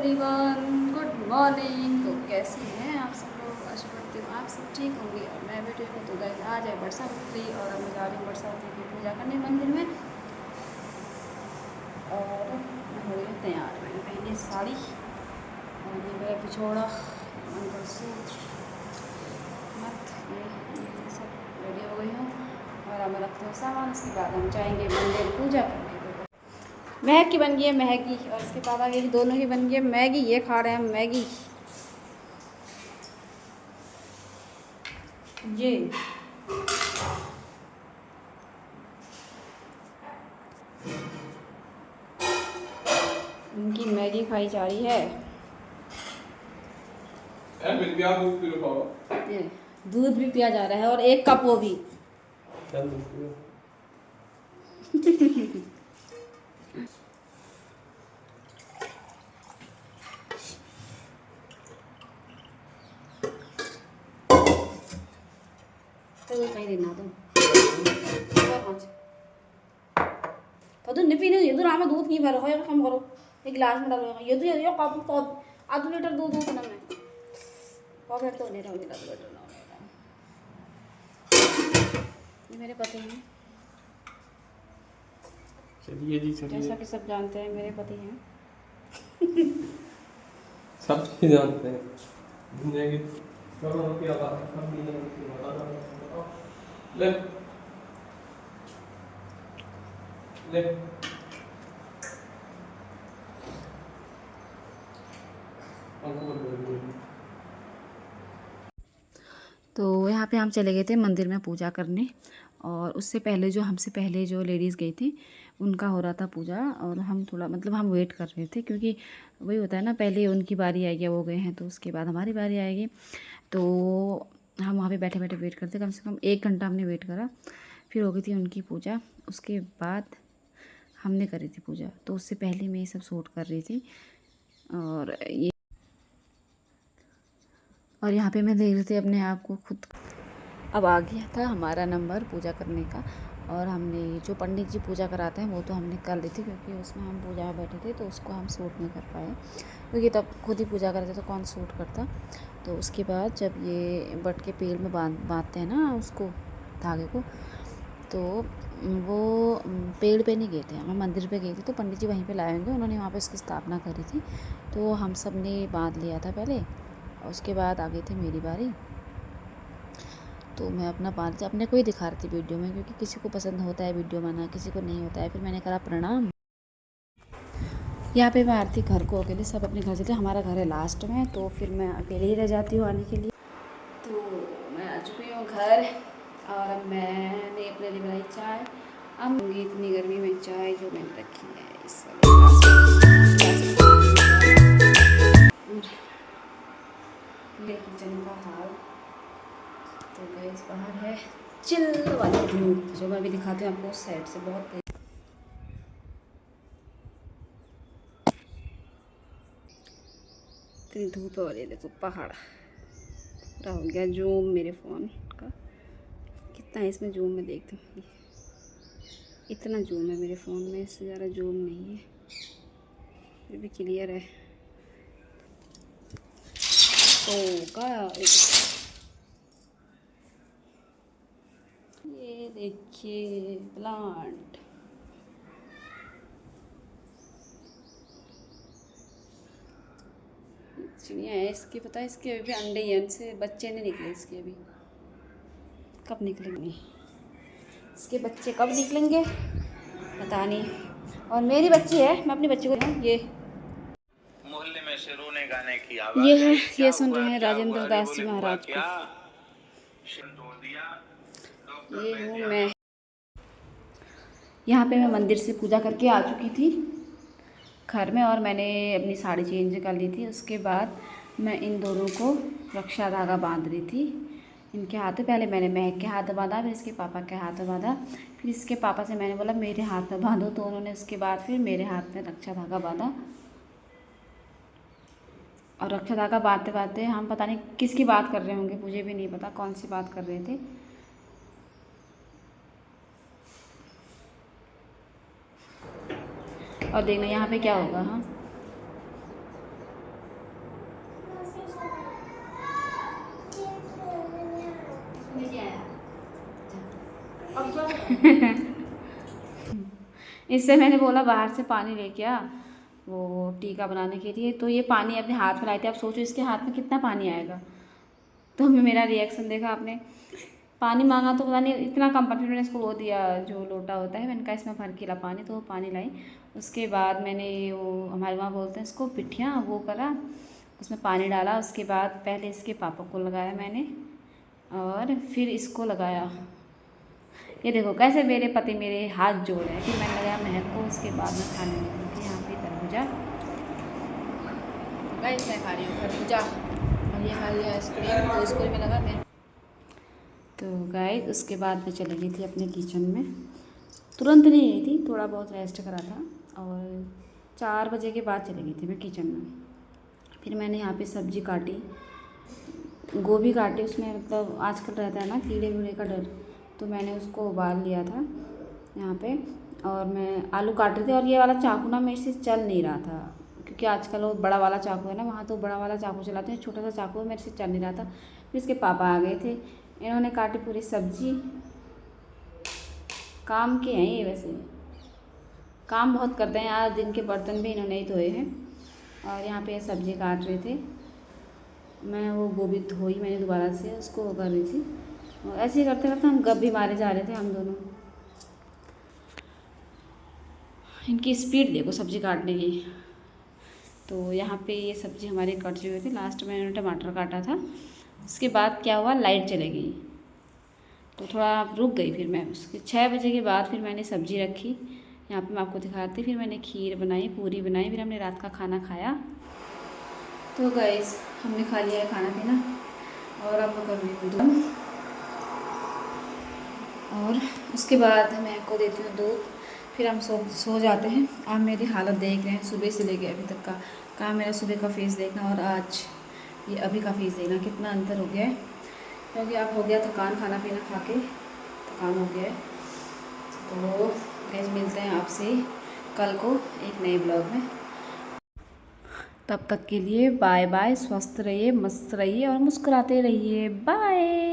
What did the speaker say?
Everyone, good morning. तो कैसे हैं आप सब लोग? आशा करती हूँ आप सब ठीक होंगे और मैं भी ठीक हूँ। तो गाइस आज है बरसाती और अब मैं जा रही हूँ बरसाती की पूजा करने मंदिर में। और मैं हो गई तैयार, मैंने पहनी साड़ी और ये मेरा पिछोड़ा मंगलसूत्र मत ये सब रेडी हो गई हूँ। और अब मैं रखती हूँ सामान, उसके बाद हम जाएंगे मंदिर पूजा करने। महक की बन गई है मैगी और इसके पापा की दोनों की बन गई है मैगी। ये खा रहे हैं मैगी। ये उनकी मैगी खाई जा रही है। ये दूध भी पिया जा रहा है और एक कप वो भी। तो कहीं देना तो नहीं पीने ये तो राम दूध की भरो है कम करो। एक गिलास में डालो ये तो ये कप आधा लीटर दूध दूध ना मैं पॉकेट तो नहीं रहा मेरा लीटर ना ये मेरे पति हैं। चलिए जी चलिए। जैसा कि सब जानते हैं मेरे पति हैं। सब जानते हैं दुनिया की करोड़ों की आबादी सब ले ले तो यहाँ पे हम चले गए थे मंदिर में पूजा करने और उससे पहले जो हमसे पहले जो लेडीज़ गई थी उनका हो रहा था पूजा और हम थोड़ा मतलब हम वेट कर रहे थे क्योंकि वही होता है ना, पहले उनकी बारी आएगी, वो गए हैं तो उसके बाद हमारी बारी आएगी। तो हम वहाँ पे बैठे बैठे वेट करते, कम से कम 1 घंटा हमने वेट करा। फिर हो गई थी उनकी पूजा, उसके बाद हमने करी थी पूजा। तो उससे पहले मैं ये सब शूट कर रही थी और यहाँ पे मैं देख रही थी अपने आप को खुद। अब आ गया था हमारा नंबर पूजा करने का और हमने जो पंडित जी पूजा कराते हैं वो तो हमने कर ली थी क्योंकि उसमें हम पूजा में बैठे थे तो उसको हम शूट नहीं कर पाए क्योंकि तब खुद ही पूजा करते तो कौन शूट करता। तो उसके बाद जब ये बट के पेड़ में बांधते हैं ना उसको, धागे को, तो वो पेड़ पे नहीं गए थे, हम मंदिर पे गए थे। तो पंडित जी वहीं पे लाए होंगे, उन्होंने वहाँ पे उसकी स्थापना करी थी। तो हम सब ने बांध लिया था पहले और उसके बाद आ गई थी मेरी बारी। तो मैं अपना बांध अपने को ही दिखा रही थी वीडियो में क्योंकि किसी को पसंद होता है वीडियो बनाना, किसी को नहीं होता है। फिर मैंने कहा प्रणाम। यहाँ पे मैं आरती घर को अकेले, सब अपने घर चलते, हमारा घर है लास्ट में तो फिर मैं अकेले ही रह जाती हूँ आने के लिए। तो मैं आ चुकी हूँ घर और अब मैंने अपने लिए बनाई चाय। अब होंगी इतनी गर्मी में चाय जो मैंने रखी है इस वाले किचन का हाल। तो गैस बाहर है चिल वाली धूप जो मैं अभी दिखाती हूँ आपको साइड से, बहुत इतनी धूप है। और ये देखो पहाड़ पूरा हो गया जूम मेरे फ़ोन का, कितना है इसमें जूम में देखती हूँ, इतना जूम है मेरे फ़ोन में, इससे ज़्यादा जूम नहीं है, फिर भी क्लियर है। तो का ये देखिए प्लांट, चिड़िया है इसके, पता है इसके अभी भी अंडे हैं, इनसे बच्चे नहीं निकले इसके अभी, कब निकलेंगे इसके बच्चे, कब निकलेंगे पता नहीं। और मेरी बच्ची है, मैं अपनी बच्ची को ये मोहल्ले में से रोने गाने की आवाज, ये है, ये सुन रहे हैं राजेंद्र दास जी महाराज को। ये हूँ मैं, यहाँ पे मैं मंदिर से पूजा करके आ चुकी थी घर में और मैंने अपनी साड़ी चेंज कर ली थी। उसके बाद मैं इन दोनों को रक्षा धागा बांध रही थी इनके हाथ। पहले मैंने महक के हाथ बांधा, फिर इसके पापा के हाथ बांधा, फिर इसके पापा से मैंने बोला मेरे हाथ में बांधो, तो उन्होंने उसके बाद फिर मेरे हाथ में रक्षा धागा बांधा। और रक्षा धागा बांधते बांधते हम पता नहीं किसकी बात कर रहे होंगे, मुझे भी नहीं पता कौन सी बात कर रहे थे। और देखना यहाँ पे क्या होगा। हाँ इससे मैंने बोला बाहर से पानी लेके आ वो टीका बनाने के लिए, तो ये पानी अपने हाथ में लाई थी। आप सोचो इसके हाथ में कितना पानी आएगा। तो मेरा रिएक्शन देखा आपने, पानी मांगा तो पता नहीं इतना कम पानी, मैंने इसको वो दिया जो लोटा होता है, मैंने कहा इसमें भर के ला पानी, तो वो पानी लाई। उसके बाद मैंने वो हमारे वहाँ बोलते हैं इसको पिठियाँ, वो करा, उसमें पानी डाला। उसके बाद पहले इसके पापा को लगाया मैंने और फिर इसको लगाया। ये देखो कैसे मेरे पति मेरे हाथ जोड़ रहे हैं। फिर मैंने लगाया महक को, उसके बाद में खाने लगी थी यहाँ पे तरबूजा। गाइस मैं खा रही हूँ खरबूजा और ये खा रही है आइसक्रीम, तो स्कूल में लगा मैं। तो गाइस उसके बाद मैं चली गई थी अपने किचन में। तुरंत नहीं गई थी, थोड़ा बहुत रेस्ट करा था और 4 बजे के बाद चली गई थी मैं किचन में। फिर मैंने यहाँ पे सब्ज़ी काटी, गोभी काटी, उसमें मतलब आजकल रहता है ना कीड़े वीड़े का डर, तो मैंने उसको उबाल लिया था यहाँ पे। और मैं आलू काट रही थी और ये वाला चाकू ना मेरे से चल नहीं रहा था, क्योंकि आजकल वो बड़ा वाला चाकू है ना, वहाँ तो बड़ा वाला चाकू चलाते हैं, छोटा सा चाकू मेरे से चल नहीं रहा था। फिर इसके पापा आ गए थे, इन्होंने काटी पूरी सब्जी। काम के हैं ये, वैसे काम बहुत करते हैं। आज दिन के बर्तन भी इन्होंने ही धोए हैं। और यहाँ पे सब्ज़ी काट रहे थे, मैं वो गोभी धोई मैंने दोबारा से, उसको वो कर रही थी। और ऐसे ही करते करते हम गप भी मारे जा रहे थे हम दोनों। इनकी स्पीड देखो सब्ज़ी काटने की। तो यहाँ पे ये सब्ज़ी हमारी कट चुकी थी, लास्ट में मैंने टमाटर काटा था। उसके बाद क्या हुआ, लाइट चली गई तो थोड़ा रुक गई। फिर मैं उसके 6 बजे के बाद फिर मैंने सब्ज़ी रखी, यहाँ पे मैं आपको दिखाती। फिर मैंने खीर बनाई, पूरी बनाई, फिर हमने रात का खाना खाया। तो गाइस हमने खा लिया है खाना पीना और अब कर रही हूँ दूध, और उसके बाद मैं आपको देती हूँ दूध, फिर हम सो जाते हैं। आप मेरी हालत देख रहे हैं सुबह से लेके अभी तक का, कहाँ मेरा सुबह का फेस देखना और आज ये अभी का फेस देखना कितना अंतर हो गया है, क्योंकि आप हो गया थकान, खाना पीना खा के थकान हो गया है। तो गाइस मिलते हैं आपसे कल को एक नए ब्लॉग में। तब तक के लिए बाय बाय, स्वस्थ रहिए, मस्त रहिए और मुस्कुराते रहिए। बाय।